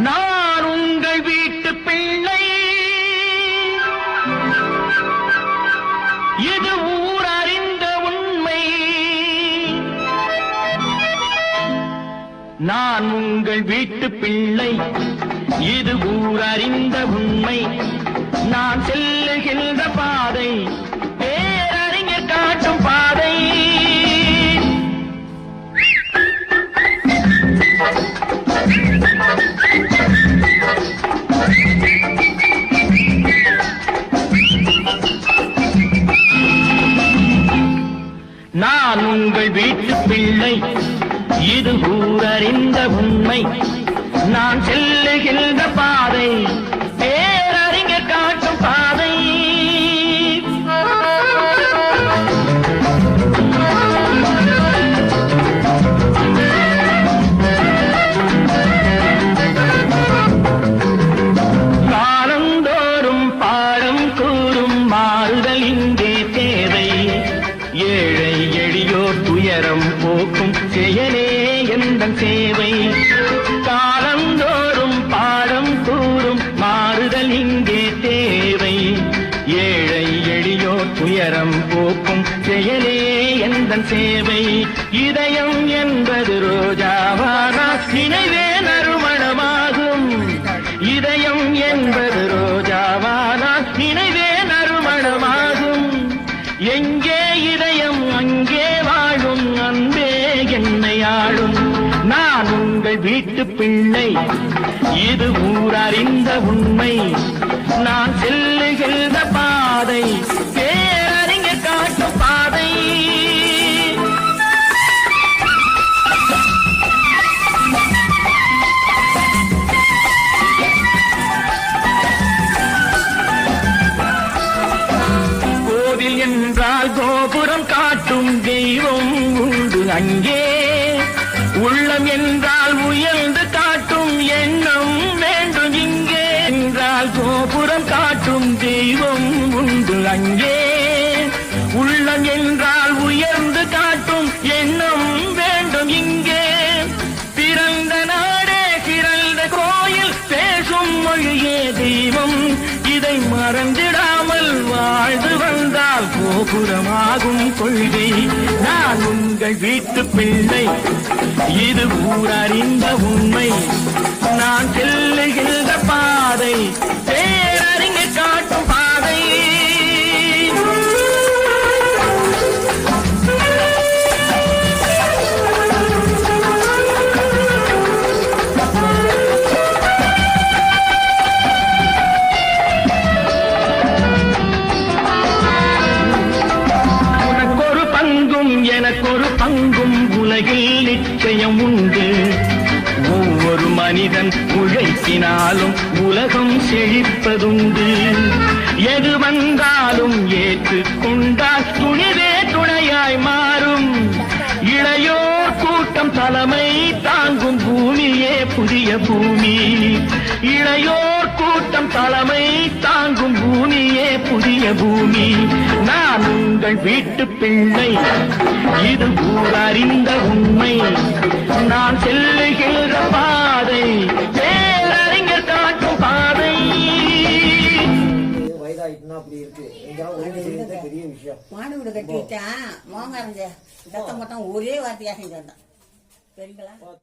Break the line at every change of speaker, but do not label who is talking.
நான் உங்கள் வீட்டு பிள்ளை, இது ஊர் அறிந்த உண்மை. நான் உங்கள் வீட்டு பிள்ளை, இது ஊர் அறிந்த உண்மை. நான் செல்லுகின்ற பாதை பேரறிஞர் காட்டும் பாதை. நான் உங்கள் வீட்டு பிள்ளை, இது ஊரறிந்த உண்மை. நான் செல்லுகின்ற பாதை பேரறிஞர் காட்டும் பாதை. காலந்தோறும் பாடம் கூறும் மாறுதல் இங்கே தேவை. ஏழை எளியோர் துயரம் போக்கும் செயலே எந்தன் சேவை. காலந்தோறும் பாடம் கூறும் மாறுதல் இங்கே தேவை. ஏழை எளியோர் துயரம் போக்கும் செயலே எந்தன் சேவை. இதயம் என்பது ரோஜாவானால் நினைவே நறுமணமாகும். இதயம் என்பது ரோஜாவானால் நினைவே நறுமணமாகும். எங்கே இதயம் அங்கே வாழும் அன்பே என்னை ஆளும். நான் உங்கள் வீட்டு பிள்ளை, இது ஊரறிந்த உண்மை. நான் செல்லுகின்ற பாதை பேரறிஞர் காட்டும் பாதை. கோவில் என்றால் கோபுரம் காட்டும் தெய்வம் உண்டு அங்கே. உள்ளம் என்றால் உயர்ந்து காட்டும் எண்ணம் வேண்டும் இங்கே. என்றால் கோபுரம் காட்டும் தெய்வம் உண்டு அங்கே. உள்ளம் என்றால் உயர்ந்து காட்டும் எண்ணம் வேண்டும் இங்கே. பிறந்த நாடே பிறந்த கோயில், பேசும் மொழியே தெய்வம். இதை மறந்திடாமல் வாழ்ந்து வந்தால் கோபுரமாகும் கொள்கை. நான் உங்கள் வீட்டு பிள்ளை, இது ஊரறிந்த உண்மை. நான் செல்லுகின்ற பாதை பேரறிஞர் காட்டும் பாதை. எனக்கொரு பங்கும் உலகில் நிச்சயம் உண்டு. ஒவ்வொரு மனிதன் உழைப்பினாலும் உலகம் செழிப்பதுண்டு. எது வந்தாலும் ஏற்றுக்கொண்டால் துணிவே துணையாய் மாறும். இளையோர் கூட்டம் தலைமை தாங்கும் பூமியே புதிய பூமி. இளையோர் கூட்டம் தலைமை தாங்கும் பூமியே புதிய பூமி. நான் உங்கள் வீட்டு பிள்ளை, இது ஊரறிந்த உண்மை. நான் செல்லுகின்ற பாதை பேரறிஞர் காட்டும் பாதை.
வயதாயிட்டுனா அப்படி இருக்கு. பெரிய விஷயம்.
மாடு வீடு கட்டி வச்சான் மோங்க அரைஞ்ச சத்தம் மொத்தம் ஒரே வார்த்தையாக செஞ்சான். சரிங்களா?